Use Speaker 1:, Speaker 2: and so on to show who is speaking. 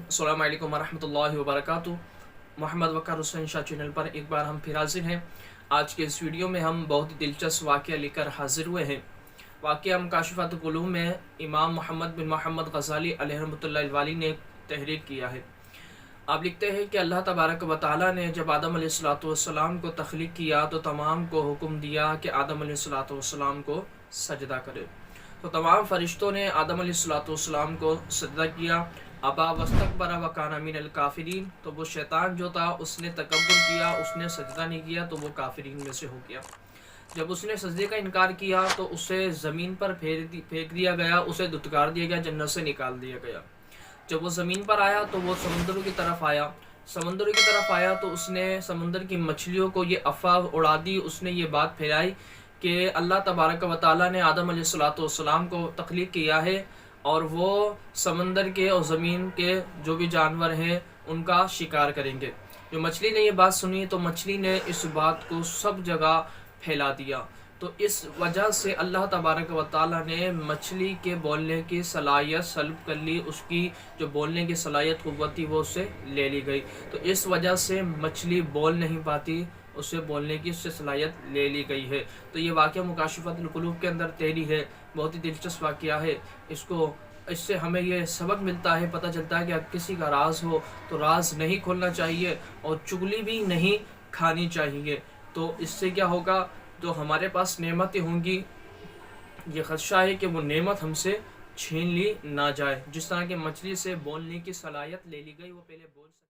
Speaker 1: अस्सलाम वालेकुम वरहमतुल्लाहि वबरकातुह। मोहम्मद वक़ार हुसैन शाह चैनल पर एक बार हम फिर हाजिर हैं। आज के इस वीडियो में हम बहुत ही दिलचस्प वाक़या लेकर हाजिर हुए हैं। वाक़या मुकाशिफ़ातुल क़ुलूब में इमाम मोहम्मद बिन मोहम्मद ग़ज़ाली अलैहि रहमतुल्लाहि वाली ने तहरीर किया है। आप लिखते हैं कि अल्लाह तबारक व तआला ने जब आदम अलैहिस्सलाम को तख्लीक किया तो तमाम को हुक्म दिया कि आदम अलैहिस्सलाम को सजदा करे। तो तमाम फरिश्तों ने आदम अलैहिस्सलाम को सजदा किया। अबा वस्तकबरा व काना मिनल काफिरीन, तो वो शैतान जो था उसने तकब्बुर किया, उसने सजदा नहीं किया, तो वो काफिरीन में से हो गया। जब उसने सजदे का इनकार किया तो उसे ज़मीन पर फेंक दिया गया, उसे दुत्कार दिया गया, जन्नत से निकाल दिया गया। जब वो ज़मीन पर आया तो वो समंदरों की तरफ आया तो उसने समंदर की मछलियों को ये अफवाह उड़ा दी, उसने ये बात फैलाई कि अल्लाह तबारक व तआला ने आदम अलैहिस्सलाम को तख्लीक किया है और वो समंदर के और ज़मीन के जो भी जानवर हैं उनका शिकार करेंगे। जो मछली ने ये बात सुनी तो मछली ने इस बात को सब जगह फैला दिया। तो इस वजह से अल्लाह तबारक व तआला ने मछली के बोलने की सलाहियत सल्ब कर ली, उसकी जो बोलने की सलाहियत क़ुव्वत थी वो उससे ले ली गई। तो इस वजह से मछली बोल नहीं पाती, उसे बोलने की उससे सलाहियत ले ली गई है। तो ये वाक़या मुकाशिफ़ातुल क़ुलूब के अंदर तहरीर है, बहुत ही दिलचस्प वाक़या है। इससे हमें ये सबक मिलता है, पता चलता है कि अगर किसी का राज हो तो राज नहीं खोलना चाहिए और चुगली भी नहीं खानी चाहिए। तो इससे क्या होगा, जो हमारे पास नेमतें होंगी ये ख़दशा है कि वो नेमत हमसे छीन ली ना जाए। जिस तरह की मछली से बोलने की सलाहियत ले ली गई, वो पहले बोल सकती